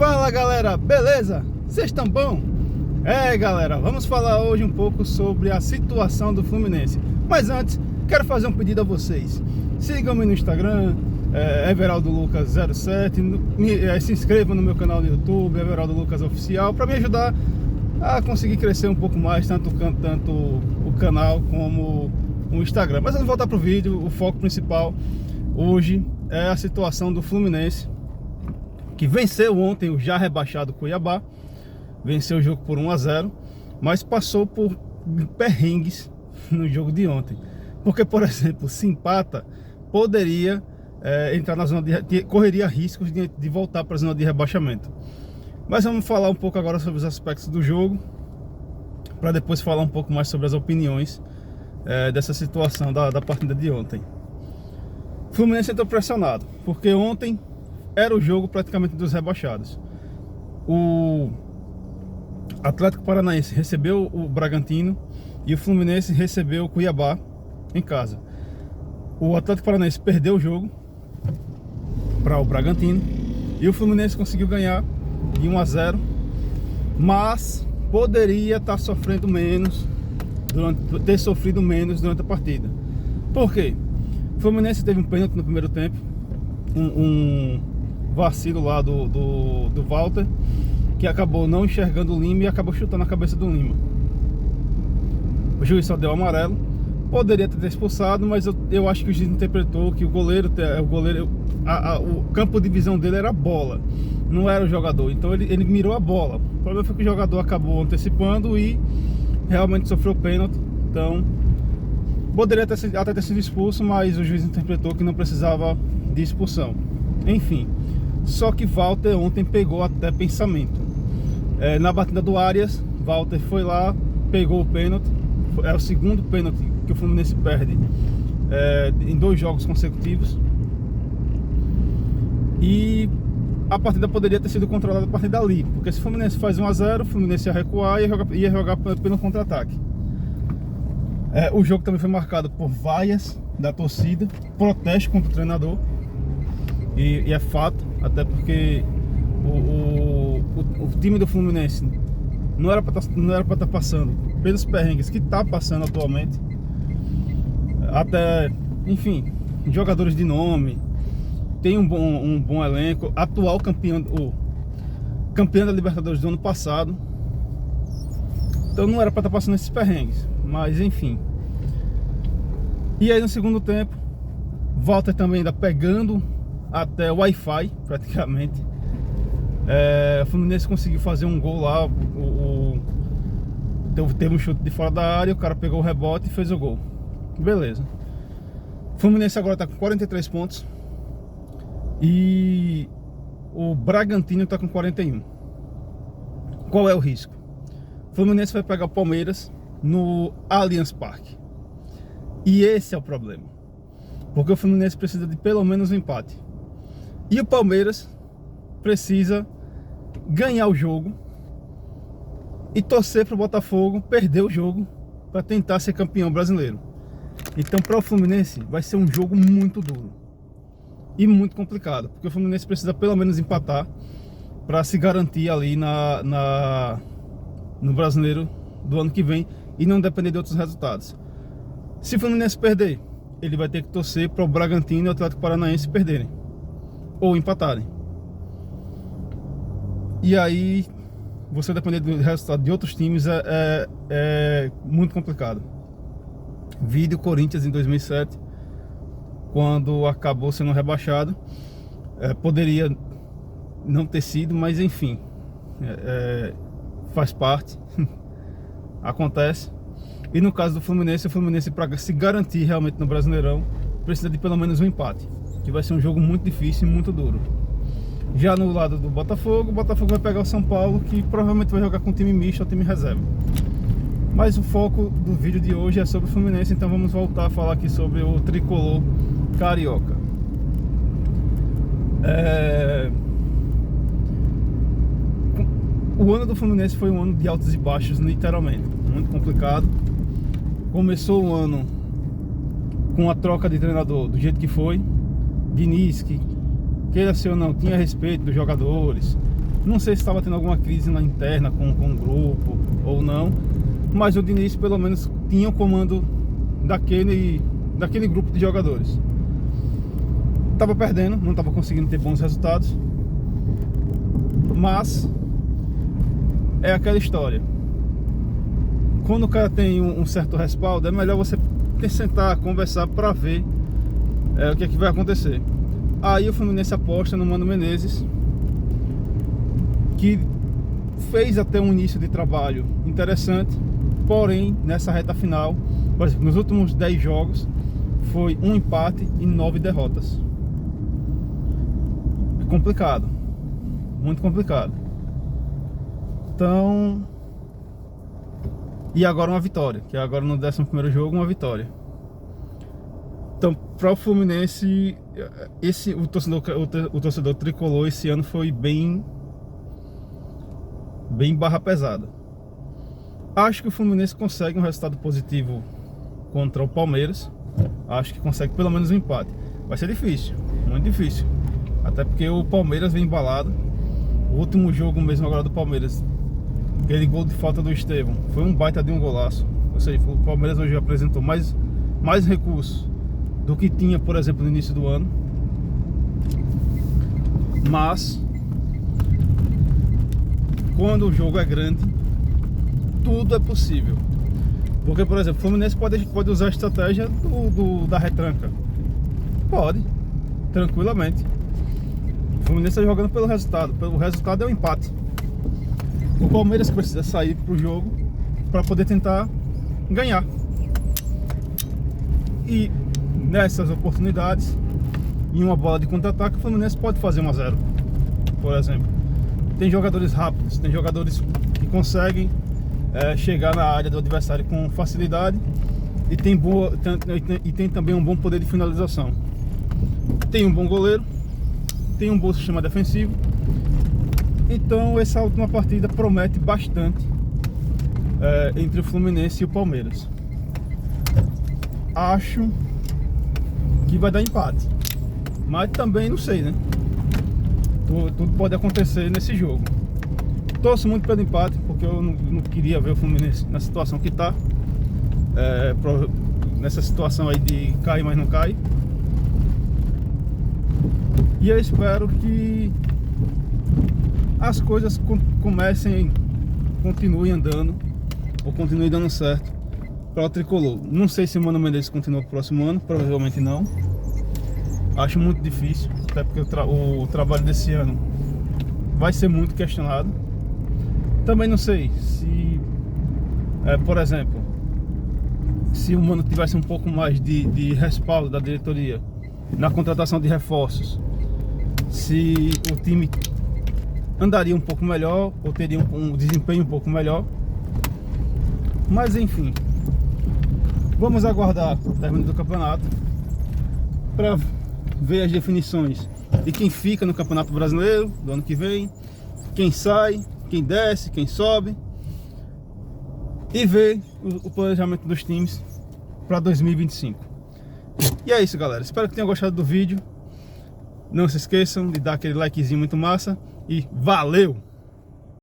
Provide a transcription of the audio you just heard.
Fala galera, beleza? Vocês estão bom? Galera, vamos falar hoje um pouco sobre a situação do Fluminense. Mas antes, quero fazer um pedido a vocês. Sigam-me no Instagram, EveraldoLucas07. Se inscrevam no meu canal no YouTube, Everaldo Lucas Oficial, para me ajudar a conseguir crescer um pouco mais, tanto o canal como o Instagram. Mas vamos voltar para o vídeo. O foco principal hoje é a situação do Fluminense, que venceu ontem o já rebaixado Cuiabá. Venceu o jogo por 1-0, mas passou por perrengues no jogo de ontem. Porque, por exemplo, se empata, poderia entrar na zona correria riscos de voltar para a zona de rebaixamento. Mas vamos falar um pouco agora sobre os aspectos do jogo, para depois falar um pouco mais sobre as opiniões dessa situação da partida de ontem. O Fluminense entrou pressionado, porque ontem era o jogo praticamente dos rebaixados. O Atlético Paranaense recebeu o Bragantino e o Fluminense recebeu o Cuiabá em casa. O Atlético Paranaense perdeu o jogo para o Bragantino e o Fluminense conseguiu ganhar de 1-0, mas poderia estar sofrendo menos, ter sofrido menos durante a partida. Por quê? O Fluminense teve um pênalti no primeiro tempo, um vacilo lá do Walter, que acabou não enxergando o Lima e acabou chutando a cabeça do Lima. O juiz só deu amarelo. Poderia ter expulsado, mas eu acho que o juiz interpretou que o campo de visão dele era a bola, não era o jogador. Então ele mirou a bola. O problema foi que o jogador acabou antecipando e realmente sofreu pênalti. Então poderia até ter sido expulso, mas o juiz interpretou que não precisava de expulsão. Enfim, só que Walter ontem pegou até pensamento. Na batida do Arias, Walter foi lá, pegou o pênalti. É o segundo pênalti que o Fluminense perde em 2 jogos consecutivos. E a partida poderia ter sido controlada a partir dali, porque se o Fluminense faz 1-0, o Fluminense ia recuar e ia jogar pelo contra-ataque. O jogo também foi marcado por vaias da torcida, protesto contra o treinador. E é fato, até porque o time do Fluminense não era para estar passando pelos perrengues que está passando atualmente. Até, enfim, jogadores de nome, tem um bom elenco, atual campeão da Libertadores do ano passado. Então não era para estar passando esses perrengues, mas enfim. E aí no segundo tempo, Walter também ainda pegando até o Wi-Fi praticamente. O Fluminense conseguiu fazer um gol lá. Teve um chute de fora da área, o cara pegou o rebote e fez o gol. Beleza. O Fluminense agora está com 43 pontos e o Bragantino está com 41. Qual é o risco? O Fluminense vai pegar o Palmeiras no Allianz Parque. E esse é o problema, porque o Fluminense precisa de pelo menos um empate. E o Palmeiras precisa ganhar o jogo e torcer para o Botafogo perder o jogo para tentar ser campeão brasileiro. Então, para o Fluminense vai ser um jogo muito duro e muito complicado, porque o Fluminense precisa pelo menos empatar para se garantir ali no brasileiro do ano que vem e não depender de outros resultados. Se o Fluminense perder, ele vai ter que torcer para o Bragantino e o Atlético Paranaense perderem ou empatarem. E aí, você depender do resultado de outros times é muito complicado. Vídeo Corinthians em 2007, quando acabou sendo rebaixado. Poderia não ter sido, mas enfim, faz parte, acontece. E no caso do Fluminense, o Fluminense, para se garantir realmente no Brasileirão, precisa de pelo menos um empate, que vai ser um jogo muito difícil e muito duro. Já no lado do Botafogo, o Botafogo vai pegar o São Paulo, que provavelmente vai jogar com time misto ou time reserva. Mas o foco do vídeo de hoje é sobre o Fluminense, então vamos voltar a falar aqui sobre o tricolor carioca. O ano do Fluminense foi um ano de altos e baixos, literalmente, muito complicado. Começou o ano com a troca de treinador do jeito que foi. Diniz, que queira ser ou não, tinha respeito dos jogadores, Não sei se estava tendo alguma crise na interna com o grupo ou não, mas o Diniz pelo menos tinha o comando daquele grupo de jogadores. Estava perdendo, não estava conseguindo ter bons resultados, mas é aquela história. Quando o cara tem um certo respaldo, é melhor você sentar, conversar para ver o que é que vai acontecer. Aí o Fluminense aposta no Mano Menezes, que fez até um início de trabalho interessante, porém nessa reta final, por exemplo, nos últimos 10 jogos foi um empate e 9 derrotas. É complicado, muito complicado. Então, e agora uma vitória, que agora no 11º jogo uma vitória. Então, para o Fluminense, o torcedor tricolor esse ano foi bem barra pesada. Acho que o Fluminense consegue um resultado positivo contra o Palmeiras. Acho que consegue pelo menos um empate. Vai ser difícil, muito difícil. Até porque o Palmeiras vem embalado. O último jogo mesmo agora do Palmeiras, aquele gol de falta do Estevão, foi um baita de um golaço. Ou seja, o Palmeiras hoje apresentou mais recursos do que tinha, por exemplo, no início do ano. Mas quando o jogo é grande, tudo é possível. Porque, por exemplo, o Fluminense pode usar a estratégia da retranca. Pode, tranquilamente. O Fluminense está jogando pelo resultado. Pelo resultado é um empate. O Palmeiras precisa sair pro jogo para poder tentar ganhar. E nessas oportunidades, em uma bola de contra-ataque, o Fluminense pode fazer 1-0, por exemplo. Tem jogadores rápidos, tem jogadores que conseguem chegar na área do adversário com facilidade e tem também um bom poder de finalização. Tem um bom goleiro, tem um bom sistema defensivo. Então essa última partida promete bastante entre o Fluminense e o Palmeiras. Acho que vai dar empate, mas também não sei, né? Tudo pode acontecer nesse jogo. Torço muito pelo empate, porque eu não queria ver o Fluminense na situação que está, nessa situação aí de cair, mas não cai. E eu espero que as coisas continuem andando, ou continuem dando certo para o tricolor. Não sei se o Mano Menezes continua pro próximo ano, provavelmente não. Acho muito difícil, até porque o trabalho desse ano vai ser muito questionado. Também não sei se, por exemplo, se o Mano tivesse um pouco mais de respaldo da diretoria na contratação de reforços, se o time andaria um pouco melhor ou teria um desempenho um pouco melhor. Mas enfim, vamos aguardar o término do campeonato para ver as definições de quem fica no Campeonato Brasileiro do ano que vem, quem sai, quem desce, quem sobe, e ver o planejamento dos times para 2025. E é isso, galera. Espero que tenham gostado do vídeo. Não se esqueçam de dar aquele likezinho muito massa e valeu!